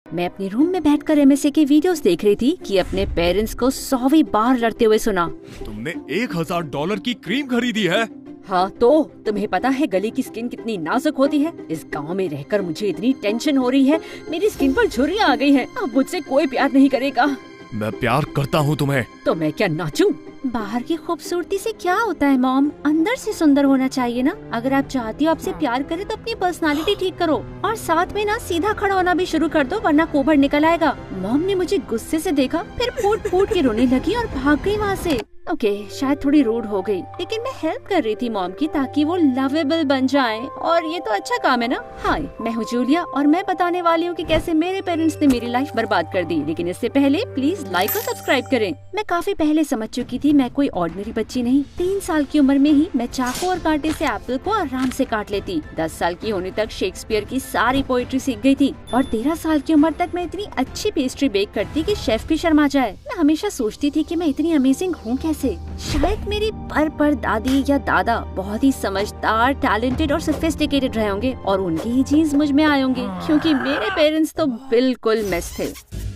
मैं अपने रूम में बैठकर एमएसए के वीडियोस देख रही थी कि अपने पेरेंट्स को 100वीं बार लड़ते हुए सुना। तुमने $1000 की क्रीम खरीदी है? हाँ तो तुम्हें पता है गले की स्किन कितनी नाजुक होती है। इस गांव में रहकर मुझे इतनी टेंशन हो रही है, मेरी स्किन पर झुर्रियाँ आ गई हैं। अब मुझसे कोई प्यार नहीं करेगा। मैं प्यार करता हूँ तुम्हें। तो मैं क्या नाचूं? बाहर की खूबसूरती से क्या होता है मॉम, अंदर से सुंदर होना चाहिए ना। अगर आप चाहती हो आपसे प्यार करे तो अपनी पर्सनालिटी ठीक करो और साथ में ना सीधा खड़ा होना भी शुरू कर दो, वरना कोभर निकल आएगा। मॉम ने मुझे गुस्से से देखा, फिर फूट फूट के रोने लगी और भाग गई वहाँ से। ओके, शायद थोड़ी रूड हो गई, लेकिन मैं हेल्प कर रही थी मॉम की ताकि वो लवेबल बन जाएं, और ये तो अच्छा काम है ना। हाय, मैं हूँ जूलिया और मैं बताने वाली हूँ कि कैसे मेरे पेरेंट्स ने मेरी लाइफ बर्बाद कर दी। लेकिन इससे पहले प्लीज लाइक और सब्सक्राइब करें। मैं काफी पहले समझ चुकी थी मैं कोई ऑर्डिनरी बच्ची नहीं। 3 साल की उम्र में ही मैं चाकू और कांटे से एप्पल को आराम से काट लेती। 10 साल की होने तक शेक्सपियर की सारी पोएट्री सीख गई थी और 13 साल की उम्र तक मैं इतनी अच्छी पेस्ट्री बेक करती कि शेफ भी शर्मा जाए। मैं हमेशा सोचती थी कि मैं इतनी अमेजिंग हूँ कैसे। शायद मेरी पर दादी या दादा बहुत ही समझदार, टैलेंटेड और सोफिस्टिकेटेड रहे होंगे और उनकी ही जीन्स मुझ में आए होंगे, क्योंकि मेरे पेरेंट्स तो बिल्कुल मेस थे।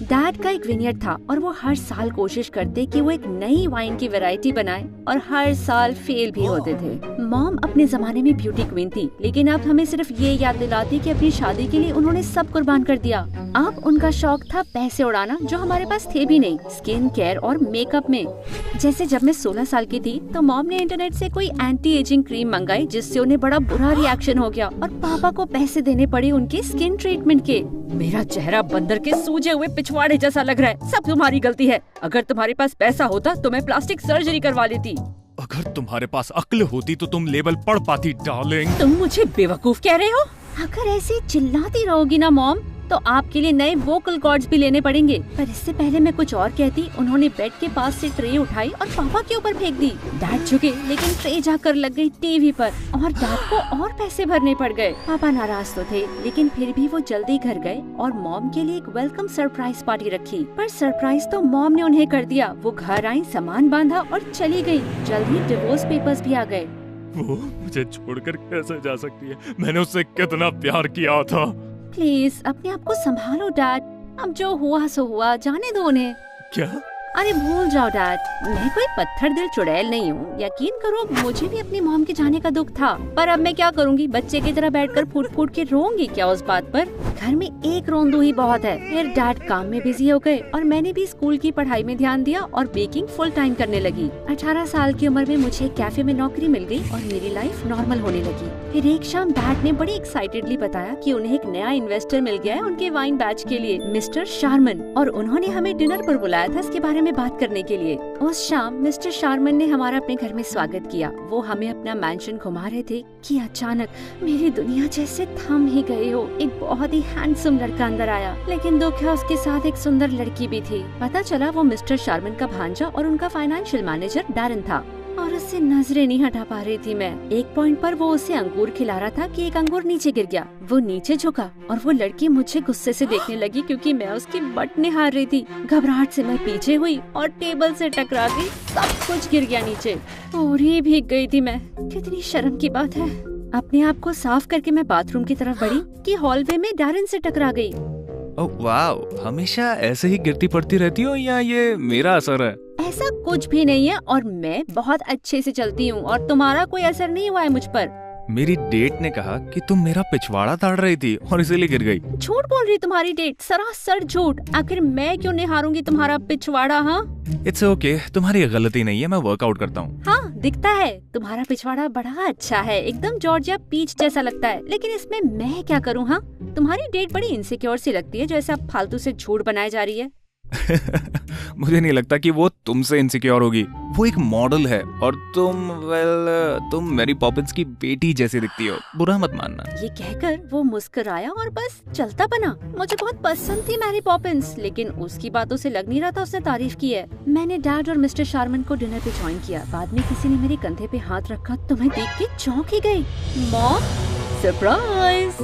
डैड का एक विनियर्ड था और वो हर साल कोशिश करते कि वो एक नई वाइन की वैरायटी बनाए और हर साल फेल भी होते थे। मॉम अपने जमाने में ब्यूटी क्वीन थी, लेकिन अब हमें सिर्फ ये याद दिलाती कि अपनी शादी के लिए उन्होंने सब कुर्बान कर दिया। अब उनका शौक था पैसे उड़ाना, जो हमारे पास थे भी नहीं, स्किन केयर और मेकअप में। जैसे जब मैं 16 साल की थी तो मॉम ने इंटरनेट से कोई एंटी एजिंग क्रीम मंगाई, जिससे उन्हें बड़ा बुरा रिएक्शन हो गया और पापा को पैसे देने पड़े उनके स्किन ट्रीटमेंट के। मेरा चेहरा बंदर के सूजे हुए पिछवाड़े जैसा लग रहा है। सब तुम्हारी गलती है। अगर तुम्हारे पास पैसा होता तो मैं प्लास्टिक सर्जरी करवा लेती। अगर तुम्हारे पास अक्ल होती तो तुम लेबल पढ़ पाती डार्लिंग। तुम मुझे बेवकूफ कह रहे हो? अगर ऐसे चिल्लाती रहोगी ना मॉम, तो आपके लिए नए वोकल कॉर्ड्स भी लेने पड़ेंगे। पर इससे पहले मैं कुछ और कहती, उन्होंने बेड के पास से ट्रे उठाई और पापा के ऊपर फेंक दी। डैड झुके, लेकिन ट्रे जाकर लग गई टीवी पर और डैड को और पैसे भरने पड़ गए। पापा नाराज तो थे, लेकिन फिर भी वो जल्दी घर गए और मॉम के लिए एक वेलकम सरप्राइज पार्टी रखी। पर सरप्राइज तो मॉम ने उन्हें कर दिया। वो घर आई, सामान बांधा और चली गई। जल्द ही डिवोर्स पेपर्स भी आ गए। वो मुझे छोड़कर कैसे जा सकती है? मैंने उससे कितना प्यार किया था। प्लीज अपने आप को संभालो डैड। अब जो हुआ सो हुआ, जाने दो उन्हें। क्या? अरे भूल जाओ डैड, मैं कोई पत्थर दिल चुड़ैल नहीं हूँ। यकीन करो, मुझे भी अपनी मॉम के जाने का दुख था, पर अब मैं क्या करूँगी? बच्चे की तरह बैठकर फूट फूट के रोऊंगी क्या उस बात पर? घर में एक रोंदू ही बहुत है। फिर डैड काम में बिजी हो गए और मैंने भी स्कूल की पढ़ाई में ध्यान दिया और बेकिंग फुल टाइम करने लगी। 18 साल की उम्र में मुझे कैफे में नौकरी मिल गई और मेरी लाइफ नॉर्मल होने लगी। फिर एक शाम डैड ने बड़ी एक्साइटेडली बताया कि उन्हें एक नया इन्वेस्टर मिल गया है उनके वाइन बैच के लिए, मिस्टर शारमन, और उन्होंने हमें डिनर पर बुलाया था इसके बारे में बात करने के लिए। उस शाम मिस्टर शारमन ने हमारा अपने घर में स्वागत किया। वो हमें अपना मैंशन घुमा रहे थे कि अचानक मेरी दुनिया जैसे थम ही गई हो। एक बहुत ही हैंडसम लड़का अंदर आया, लेकिन दुख है उसके साथ एक सुंदर लड़की भी थी। पता चला वो मिस्टर शारमन का भांजा और उनका फाइनेंशियल मैनेजर डैरन था और उससे नजरें नहीं हटा पा रही थी मैं। एक पॉइंट पर वो उसे अंगूर खिला रहा था कि एक अंगूर नीचे गिर गया। वो नीचे झुका और वो लड़की मुझे गुस्से से देखने लगी क्योंकि मैं उसकी बट निहार रही थी। घबराहट से मैं पीछे हुई और टेबल से टकरा गई। सब कुछ गिर गया नीचे। पूरी भीग गई थी मैं। कितनी शर्म की बात है। अपने आप को साफ करके मैं बाथरूम की तरफ बढ़ी कि हॉलवे में डैरन से टकरा गई। ओह वाह, हमेशा ऐसे ही गिरती पड़ती रहती हो या ये मेरा असर है? ऐसा कुछ भी नहीं है और मैं बहुत अच्छे से चलती हूँ और तुम्हारा कोई असर नहीं हुआ है मुझ पर। मेरी डेट ने कहा कि तुम मेरा पिछवाड़ा ताड़ रही थी और इसीलिए गिर गई। झूठ बोल रही तुम्हारी डेट, सरासर झूठ। आखिर मैं क्यों निहारूंगी तुम्हारा पिछवाड़ा? हाँ, इट्स ओके, तुम्हारी गलती नहीं है, मैं वर्कआउट करता हूँ। हाँ, दिखता है तुम्हारा पिछवाड़ा बड़ा अच्छा है, एकदम जॉर्जिया पीच जैसा लगता है। लेकिन इसमें मैं क्या करूँ? हाँ, तुम्हारी डेट बड़ी इनसिक्योर सी लगती है, जैसे अब फालतू से झूठ बनाए जा रही है। मुझे नहीं लगता कि वो तुमसे इनसिक्योर होगी। वो एक मॉडल है और तुम मैरी पॉपिंस की बेटी जैसी दिखती हो, बुरा मत मानना। ये कहकर वो मुस्कुराया और बस चलता बना। मुझे बहुत पसंद थी मैरी पॉपिंस, लेकिन उसकी बातों से लग नहीं रहा था उसने तारीफ की है। मैंने डैड और मिस्टर शारमन को डिनर पे ज्वाइन किया। बाद में किसी ने मेरे कंधे पे हाथ रखा तो मैं देख के चौंक ही गई। Mom, surprise!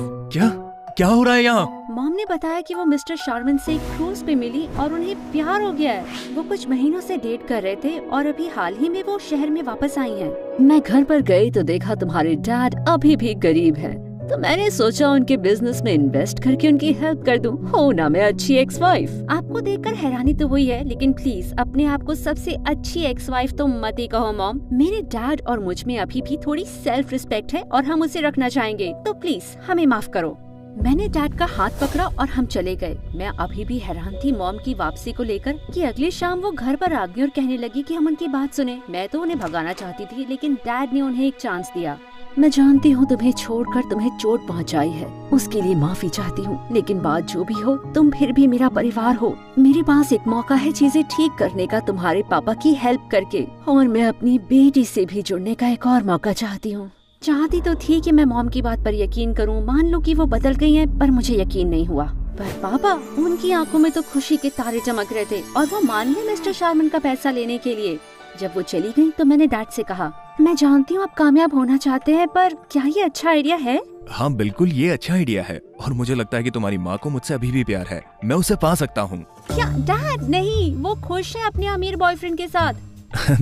क्या हो रहा है यहाँ? मॉम ने बताया कि वो मिस्टर शारमन से एक क्रूज पे मिली और उन्हें प्यार हो गया है। वो कुछ महीनों से डेट कर रहे थे और अभी हाल ही में वो शहर में वापस आई हैं। मैं घर पर गई तो देखा तुम्हारे डैड अभी भी गरीब हैं। तो मैंने सोचा उनके बिजनेस में इन्वेस्ट करके उनकी हेल्प कर दूं। हो ना मैं अच्छी एक्स वाइफ। आपको देखकर हैरानी तो हुई है, लेकिन प्लीज अपने आप को सबसे अच्छी एक्स वाइफ तो मत ही कहो मॉम। मेरे डैड और मुझ में अभी भी थोड़ी सेल्फ रिस्पेक्ट है और हम उसे रखना चाहेंगे, तो प्लीज हमें माफ करो। मैंने डैड का हाथ पकड़ा और हम चले गए। मैं अभी भी हैरान थी मॉम की वापसी को लेकर कि अगली शाम वो घर पर आ गई और कहने लगी कि हम उनकी बात सुने। मैं तो उन्हें भगाना चाहती थी, लेकिन डैड ने उन्हें एक चांस दिया। मैं जानती हूँ तुम्हें छोड़कर तुम्हें चोट पहुँचाई है, उसके लिए माफी चाहती हूँ, लेकिन बात जो भी हो तुम फिर भी मेरा परिवार हो। मेरे पास एक मौका है चीजें ठीक करने का तुम्हारे पापा की हेल्प करके, और मैं अपनी बेटी से भी जुड़ने का एक और मौका चाहती हूँ। चाहती तो थी कि मैं मॉम की बात पर यकीन करूं, मान लो कि वो बदल गई हैं, पर मुझे यकीन नहीं हुआ। पर पापा, उनकी आंखों में तो खुशी के तारे चमक रहे थे और वो मान गए मिस्टर शारमन का पैसा लेने के लिए। जब वो चली गई तो मैंने डैड से कहा, मैं जानती हूँ आप कामयाब होना चाहते हैं, पर क्या ये अच्छा आइडिया है? हाँ बिल्कुल, ये अच्छा आइडिया है और मुझे लगता है कि तुम्हारी माँ को मुझसे अभी भी प्यार है। मैं उसे पा सकता हूँ। क्या डैड? नहीं, वो खुश है अपने अमीर बॉयफ्रेंड के साथ।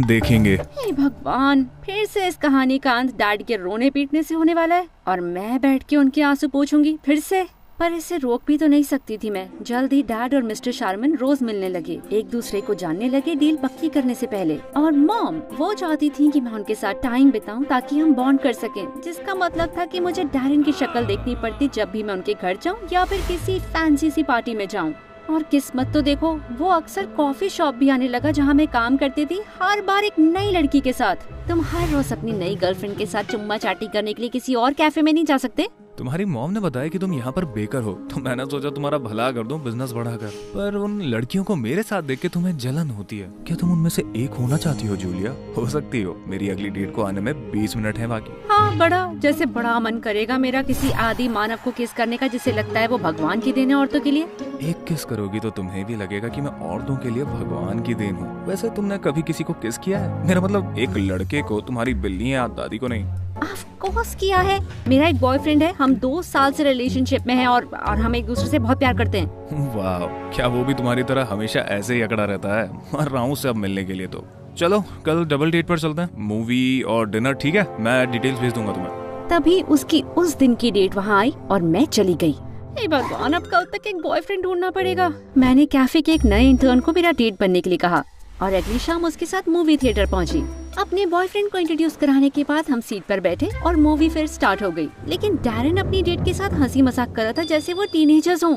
देखेंगे। हे भगवान, फिर से इस कहानी का अंत डैड के रोने पीटने से होने वाला है और मैं बैठ के उनके आंसू पोंछूंगी फिर से। पर इसे रोक भी तो नहीं सकती थी मैं। जल्द ही डैड और मिस्टर शारमन रोज मिलने लगे, एक दूसरे को जानने लगे डील पक्की करने से पहले। और मॉम वो चाहती थी कि मैं उनके साथ टाइम बिताऊं ताकि हम बॉन्ड कर सकें, जिसका मतलब था कि मुझे डैरन की शक्ल देखनी पड़ती जब भी मैं उनके घर जाऊं या फिर किसी फैंसी सी पार्टी में जाऊं। और किस्मत तो देखो, वो अक्सर कॉफी शॉप भी आने लगा जहाँ मैं काम करती थी, हर बार एक नई लड़की के साथ। तुम हर रोज अपनी नई गर्लफ्रेंड के साथ चुम्मा चाटी करने के लिए किसी और कैफे में नहीं जा सकते? तुम्हारी मॉम ने बताया कि तुम यहाँ पर बेकर हो, तो मैंने सोचा तुम्हारा भला कर दूं बिजनेस बढ़ाकर। पर उन लड़कियों को मेरे साथ देख के तुम्हें जलन होती है। क्या तुम उनमें से एक होना चाहती हो जूलिया? हो सकती हो। मेरी अगली डेट को आने में 20 मिनट है बाकी। हाँ, जैसे बड़ा मन करेगा मेरा किसी आदि मानव को किस करने का जिसे लगता है वो भगवान की देन है औरतों के लिए। एक किस करोगी तो तुम्हें भी लगेगा कि मैं औरतों के लिए भगवान की देन हूँ। वैसे तुमने कभी किसी को किस किया है? मेरा मतलब एक लड़के को, तुम्हारी बिल्ली या दादी को नहीं। ऑफ कोर्स किया है। मेरा एक बॉयफ्रेंड है, हम 2 साल से रिलेशनशिप में हैं और हम एक दूसरे से बहुत प्यार करते हैं। वाह, क्या वो भी तुम्हारी तरह हमेशा ऐसे ही अकड़ा रहता है? मर रहा हूँ उससे अब मिलने के लिए। तो चलो कल डबल डेट पर चलते हैं, मूवी और डिनर, ठीक है? मैं डिटेल्स भेज दूंगा तुम्हें। तभी उसकी उस दिन की डेट वहाँ आई और मैं चली गई। हे भगवान, अब कल तक एक बॉयफ्रेंड ढूंढना पड़ेगा। मैंने कैफे के एक नए इंटर्न को मेरा डेट बनने के लिए कहा और अगली शाम उसके साथ मूवी थिएटर पहुंची। अपने बॉयफ्रेंड को इंट्रोड्यूस कराने के बाद हम सीट पर बैठे और मूवी फिर स्टार्ट हो गई। लेकिन डैरन अपनी डेट के साथ हंसी मजाक कर रहा था जैसे वो टीनेजर्स हों।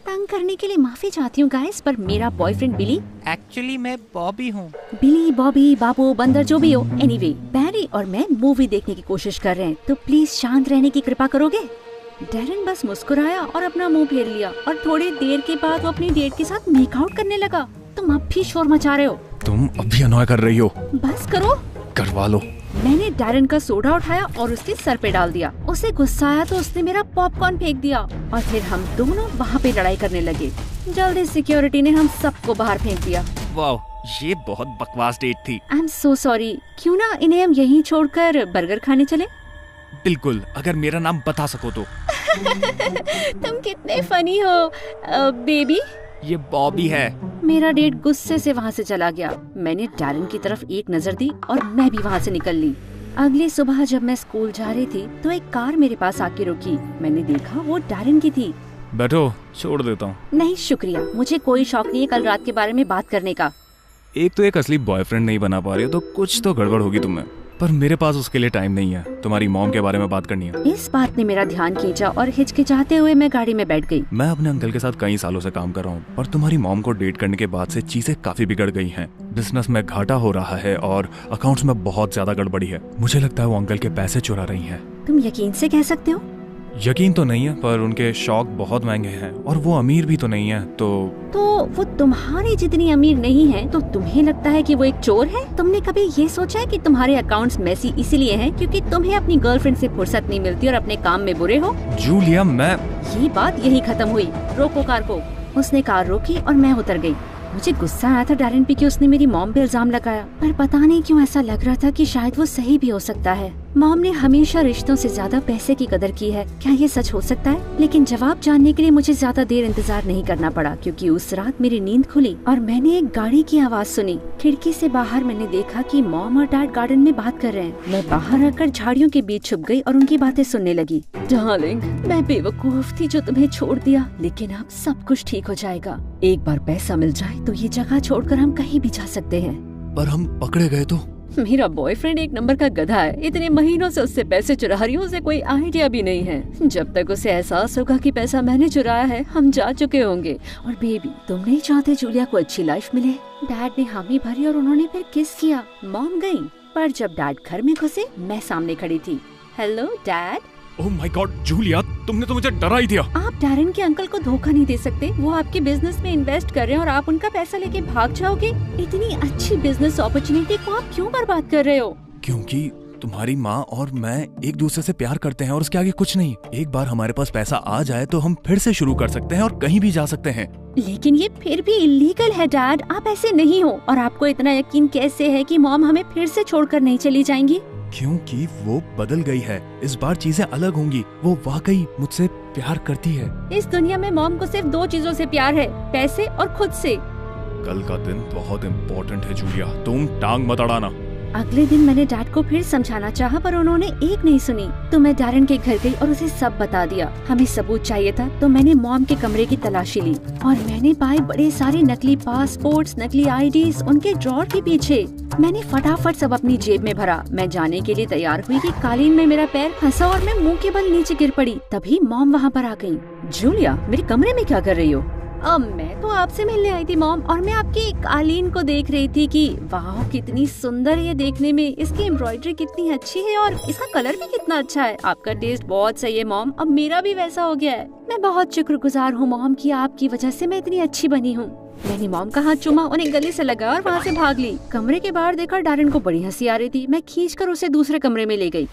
तंग करने के लिए माफी चाहती हूँ गाइस, पर मेरा बॉयफ्रेंड बिली, एक्चुअली मैं बॉबी हूँ। बिली, बॉबी, बाबू, बंदर जो भी हो, एनीवे बैरी और मैं मूवी देखने की कोशिश कर रहे हैं, तो प्लीज शांत रहने की कृपा करोगे? डैरन बस मुस्कुराया और अपना मुंह फेर लिया और थोड़ी देर के बाद वो अपनी डेट के साथ मेक आउट करने लगा। तुम अब भी शोर मचा रहे हो। तुम अब भी अनॉय कर रही हो। बस करो। करवा लो। मैंने डैरन का सोडा उठाया और उसके सर पे डाल दिया। उसे गुस्सा आया तो उसने मेरा पॉपकॉर्न फेंक दिया और फिर हम दोनों वहाँ पे लड़ाई करने लगे। जल्दी सिक्योरिटी ने हम सबको बाहर फेंक दिया। वाह, ये बहुत बकवास डेट थी। I am so sorry. क्यों ना इन्हें हम यहीं छोड़कर बर्गर खाने चले? बिल्कुल, अगर मेरा नाम बता सको तो। तुम कितने फनी हो बेबी। ये बॉबी है। मेरा डेट गुस्से से वहाँ से चला गया। मैंने डैरन की तरफ एक नजर दी और मैं भी वहाँ से निकल ली। अगली सुबह जब मैं स्कूल जा रही थी तो एक कार मेरे पास आके रुकी। मैंने देखा वो डैरन की थी। बैठो, छोड़ देता हूँ। नहीं शुक्रिया, मुझे कोई शौक नहीं है कल रात के बारे में बात करने का। एक तो एक असली बॉयफ्रेंड नहीं बना पा रही हो तो कुछ तो गड़बड़ होगी तुम्हें, पर मेरे पास उसके लिए टाइम नहीं है। तुम्हारी मॉम के बारे में बात करनी है। इस बात ने मेरा ध्यान खींचा और हिचकिचाते हुए मैं गाड़ी में बैठ गई। मैं अपने अंकल के साथ कई सालों से काम कर रहा हूँ और तुम्हारी मॉम को डेट करने के बाद से चीजें काफी बिगड़ गई हैं। बिजनेस में घाटा हो रहा है और अकाउंट्स में बहुत ज्यादा गड़बड़ी है। मुझे लगता है वो अंकल के पैसे चुरा रही हैं। तुम यकीन से कह सकते हो? यकीन तो नहीं है, पर उनके शौक बहुत महंगे हैं और वो अमीर भी तो नहीं है। तो वो तुम्हारी जितनी अमीर नहीं है तो तुम्हें लगता है कि वो एक चोर है? तुमने कभी ये सोचा है कि तुम्हारे अकाउंट्स मेसी इसीलिए हैं क्योंकि तुम्हें अपनी गर्लफ्रेंड से फुर्सत नहीं मिलती और अपने काम में बुरे हो? जूलिया, मैं ये बात यही खत्म हुई। रोको कार को। उसने कार रोकी और मैं उतर गई। मुझे गुस्सा आया था डैरन पे कि उसने मेरी मॉम पे इल्जाम लगाया, पर पता नहीं क्यों ऐसा लग रहा था कि शायद वो सही भी हो सकता है। मॉम ने हमेशा रिश्तों से ज्यादा पैसे की कदर की है। क्या ये सच हो सकता है? लेकिन जवाब जानने के लिए मुझे ज्यादा देर इंतजार नहीं करना पड़ा, क्योंकि उस रात मेरी नींद खुली और मैंने एक गाड़ी की आवाज सुनी। खिड़की से बाहर मैंने देखा कि मॉम और डैड गार्डन में बात कर रहे हैं। मैं बाहर आकर झाड़ियों के बीच छुप गई और उनकी बातें सुनने लगी। डार्लिंग, मैं बेवकूफ थी जो तुम्हें छोड़ दिया, लेकिन अब सब कुछ ठीक हो जाएगा। एक बार पैसा मिल जाए तो ये जगह छोड़कर हम कहीं भी जा सकते हैं। पर हम पकड़े गए तो? मेरा बॉयफ्रेंड एक नंबर का गधा है। इतने महीनों से उससे पैसे चुरा रही हूँ, उसे कोई आइडिया भी नहीं है। जब तक उसे एहसास होगा कि पैसा मैंने चुराया है, हम जा चुके होंगे। और बेबी, तुम नहीं चाहते जूलिया को अच्छी लाइफ मिले? डैड ने हामी भरी और उन्होंने फिर किस किया। मॉम गई, पर जब डैड घर में घुसे, मैं सामने खड़ी थी। Hello dad. Oh my God Julia, तुमने तो मुझे डरा ही दिया। आप डैरन के अंकल को धोखा नहीं दे सकते। वो आपके बिजनेस में इन्वेस्ट कर रहे हैं और आप उनका पैसा लेके भाग जाओगे। इतनी अच्छी बिजनेस अपॉर्चुनिटी को आप क्यों बर्बाद कर रहे हो? क्योंकि तुम्हारी माँ और मैं एक दूसरे से प्यार करते हैं और उसके आगे कुछ नहीं। एक बार हमारे पास पैसा आ जाए तो हम फिर से शुरू कर सकते हैं और कहीं भी जा सकते हैं। लेकिन ये फिर भी इलीगल है डैड। आप ऐसे नहीं हो। और आपको इतना यकीन कैसे है कि मॉम हमें फिर से छोड़कर नहीं चली जाएंगी? क्योंकि वो बदल गई है। इस बार चीजें अलग होंगी। वो वाकई मुझसे प्यार करती है। इस दुनिया में मॉम को सिर्फ दो चीजों से प्यार है, पैसे और खुद से। कल का दिन बहुत इम्पोर्टेंट है जूलिया, तुम टांग मत अड़ाना। अगले दिन मैंने डैड को फिर समझाना चाहा, पर उन्होंने एक नहीं सुनी। तो मैं डैरन के घर गई और उसे सब बता दिया। हमें सबूत चाहिए था, तो मैंने मॉम के कमरे की तलाशी ली और मैंने पाए बड़े सारे नकली पासपोर्ट्स, नकली आईडीज उनके ड्रॉर के पीछे। मैंने फटाफट सब अपनी जेब में भरा। मैं जाने के लिए तैयार हुई कि कालीन में मेरा पैर फंसा और मैं मुंह के बल नीचे गिर पड़ी। तभी मॉम वहाँ पर आ गई। जूलिया, मेरे कमरे में क्या कर रही हो? मैं तो आपसे मिलने आई थी मॉम, और मैं आपकी कालीन को देख रही थी कि वाह कितनी सुंदर है ये देखने में। इसकी एम्ब्रॉयडरी कितनी अच्छी है और इसका कलर भी कितना अच्छा है। आपका टेस्ट बहुत सही है मॉम, अब मेरा भी वैसा हो गया है। मैं बहुत शुक्रगुजार हूँ मॉम कि आपकी वजह से मैं इतनी अच्छी बनी हूँ। मैंने मॉम का हाथ चूमा, उन्हें गले से लगा और वहाँ से भाग ली। कमरे के बाहर देखा डैरन को बड़ी हंसी आ रही थी। मैं खींचकर उसे दूसरे कमरे में ले गई।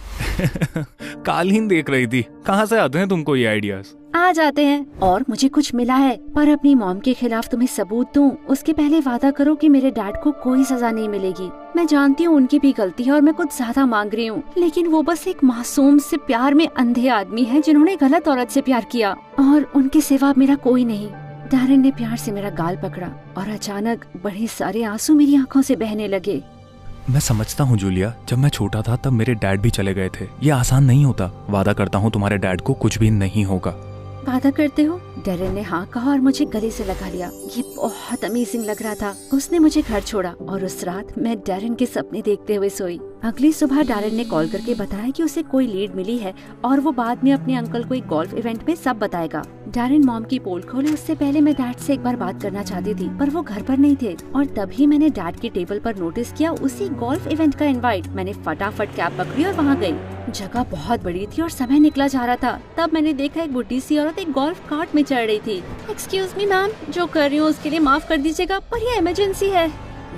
कालीन देख रही थी। कहाँ से आते हैं तुमको ये आइडियाज? आ जाते हैं। और मुझे कुछ मिला है, पर अपनी मॉम के खिलाफ तुम्हें सबूत दूं, उसके पहले वादा करो कि मेरे डैड को कोई सजा नहीं मिलेगी। मैं जानती हूँ उनकी भी गलती है और मैं कुछ ज्यादा मांग रही हूँ, लेकिन वो बस एक मासूम से प्यार में अंधे आदमी है जिन्होंने गलत औरत से प्यार किया, और उनके सिवा मेरा कोई नहीं। डैरन ने प्यार से मेरा गाल पकड़ा और अचानक बड़े सारे आंसू मेरी आंखों से बहने लगे। मैं समझता हूँ जूलिया, जब मैं छोटा था तब मेरे डैड भी चले गए थे। ये आसान नहीं होता। वादा करता हूँ तुम्हारे डैड को कुछ भी नहीं होगा। वादा करते हो? डैरन ने हाँ कहा और मुझे गले से लगा लिया। ये बहुत अमेजिंग लग रहा था। उसने मुझे घर छोड़ा और उस रात मैं डैरन के सपने देखते हुए सोई। अगली सुबह डैरन ने कॉल करके बताया कि उसे कोई लीड मिली है और वो बाद में अपने अंकल को एक गोल्फ इवेंट में सब बताएगा। डैरन मॉम की पोल खोले उससे पहले मैं डैड से एक बार बात करना चाहती थी, पर वो घर पर नहीं थे। और तभी मैंने डैड के टेबल पर नोटिस किया उसी गोल्फ इवेंट का इनवाइट। मैंने फटाफट कैब पकड़ी और वहाँ गई। जगह बहुत बड़ी थी और समय निकला जा रहा था। तब मैंने देखा एक बुढ़ी सी औरत एक गोल्फ कार्ट में चढ़ रही थी। एक्सक्यूज मी मैम, जो कर रही हूँ उसके लिए माफ कर दीजिएगा, पर ये इमरजेंसी है।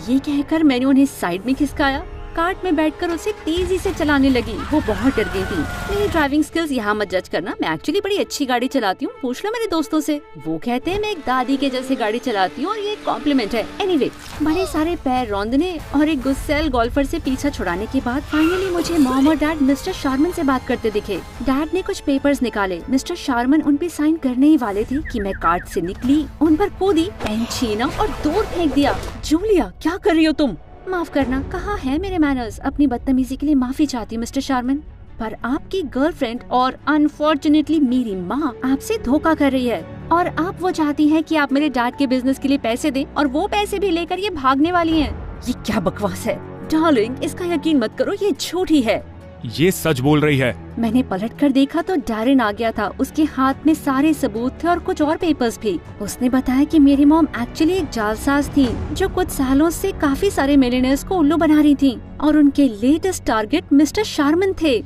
ये कहकर मैंने उन्हें साइड में खिसकाया। कार्ट में बैठकर उसे तेजी से चलाने लगी। वो बहुत डर गई थी। मेरी ड्राइविंग स्किल्स यहाँ मत जज करना, मैं एक्चुअली बड़ी अच्छी गाड़ी चलाती हूँ। पूछ लो मेरे दोस्तों से, वो कहते हैं मैं एक दादी के जैसे गाड़ी चलाती हूँ और ये कॉम्प्लीमेंट है। एनीवे, बड़े सारे पैर रौंदने और एक गुस्सैल गोल्फर से पीछा छुड़ाने के बाद फाइनली मुझे मॉम और डैड मिस्टर शारमन से बात करते दिखे। डैड ने कुछ पेपर्स निकाले। मिस्टर शारमन उन पे साइन करने ही वाले थे कि मैं कार्ट से निकली, उन पर कूदी, पेन छीना और दूर फेंक दिया। जूलिया, क्या कर रही हो तुम? माफ करना, कहाँ है मेरे मैनर्स? अपनी बदतमीजी के लिए माफी चाहती हूँ मिस्टर शारमन, पर आपकी गर्लफ्रेंड और अनफॉर्चुनेटली मेरी माँ आपसे धोखा कर रही है और आप वो चाहती हैं कि आप मेरे डैड के बिजनेस के लिए पैसे दें और वो पैसे भी लेकर ये भागने वाली हैं। ये क्या बकवास है? डार्लिंग, इसका यकीन मत करो, ये झूठी है। ये सच बोल रही है। मैंने पलटकर देखा तो डैरन आ गया था। उसके हाथ में सारे सबूत थे और कुछ और पेपर्स भी। उसने बताया कि मेरी मॉम एक्चुअली एक जालसाज थी जो कुछ सालों से काफी सारे मिलियनेयर्स को उल्लू बना रही थी और उनके लेटेस्ट टारगेट मिस्टर शारमन थे।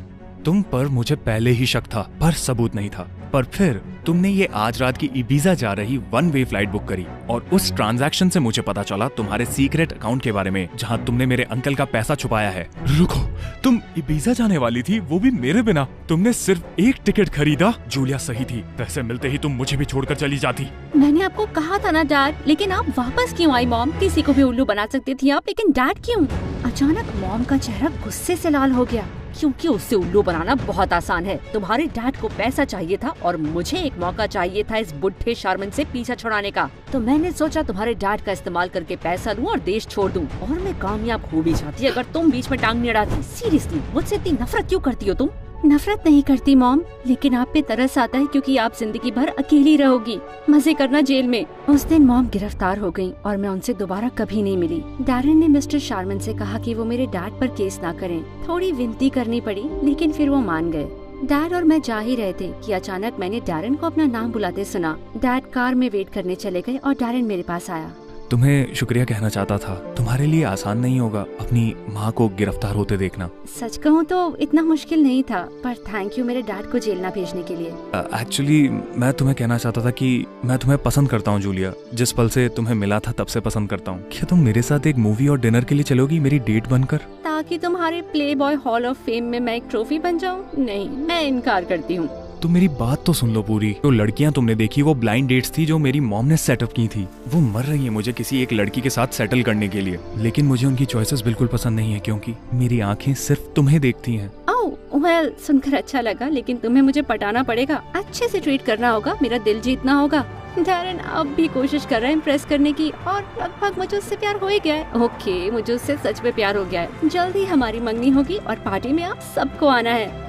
तुम पर मुझे पहले ही शक था, पर सबूत नहीं था। पर फिर तुमने ये आज रात की इबीजा जा रही वन वे फ्लाइट बुक करी और उस ट्रांजैक्शन से मुझे पता चला तुम्हारे सीक्रेट अकाउंट के बारे में जहाँ तुमने मेरे अंकल का पैसा छुपाया है। रुको, तुम इबीजा जाने वाली थी, वो भी मेरे बिना? तुमने सिर्फ एक टिकट खरीदा? जूलिया सही थी, पैसे मिलते ही तुम मुझे भी छोड़कर चली जाती। मैंने आपको कहा था ना डैड, लेकिन आप वापस क्यों आई? मॉम, किसी को भी उल्लू बना सकती थी आप, लेकिन डैड क्यों? अचानक मॉम का चेहरा गुस्से से लाल हो गया, क्योंकि उससे उल्लू बनाना बहुत आसान है। तुम्हारे डैड को पैसा चाहिए था और मुझे एक मौका चाहिए था इस बुढ़े शारमन से पीछा छुड़ाने का। तो मैंने सोचा तुम्हारे डैड का इस्तेमाल करके पैसा लूं और देश छोड़ दूं। और मैं कामयाब हो भी जाती अगर तुम बीच में टांग नहीं अड़ाती। सीरियसली, मुझसे इतनी नफरत क्यों करती हो तुम? नफरत नहीं करती मॉम, लेकिन आप पे तरस आता है क्योंकि आप जिंदगी भर अकेली रहोगी। मजे करना जेल में। उस दिन मॉम गिरफ्तार हो गयी और मैं उनसे दोबारा कभी नहीं मिली। डैरेन ने मिस्टर शारमन से कहा कि वो मेरे डैड पर केस ना करें। थोड़ी विनती करनी पड़ी, लेकिन फिर वो मान गए। डैड और मैं जा ही रहे थे कि अचानक मैंने डैरेन को अपना नाम बुलाते सुना। डैड कार में वेट करने चले गए और डैरेन मेरे पास आया। तुम्हें शुक्रिया कहना चाहता था। तुम्हारे लिए आसान नहीं होगा अपनी माँ को गिरफ्तार होते देखना। सच कहूँ तो इतना मुश्किल नहीं था, पर थैंक यू मेरे डैड को जेल ना भेजने के लिए। एक्चुअली मैं तुम्हें कहना चाहता था कि मैं तुम्हें पसंद करता हूँ जूलिया। जिस पल से तुम्हें मिला था तब से पसंद करता हूँ। क्या तुम मेरे साथ एक मूवी और डिनर के लिए चलोगी, मेरी डेट बनकर? ताकि तुम्हारे प्लेबॉय हॉल ऑफ फेम में मैं एक ट्रॉफी बन जाऊँ? नहीं, मैं इनकार करती हूँ। तो मेरी बात तो सुन लो पूरी। जो लड़कियां तुमने देखी वो ब्लाइंड डेट्स थी जो मेरी मॉम ने सेटअप की थी। वो मर रही है मुझे किसी एक लड़की के साथ सेटल करने के लिए, लेकिन मुझे उनकी चॉइसेस बिल्कुल पसंद नहीं है क्योंकि मेरी आंखें सिर्फ तुम्हें देखती हैं। वेल, सुनकर अच्छा लगा, लेकिन तुम्हें मुझे पटाना पड़ेगा। अच्छे से ट्रीट करना होगा, मेरा दिल जीतना होगा। डैरेन अब भी कोशिश कर रहा है इम्प्रेस करने की और लगभग मुझे उससे प्यार हो ही गया है। ओके, मुझे उससे सच में प्यार हो गया है। जल्दी हमारी मंगनी होगी और पार्टी में आप सबको आना है।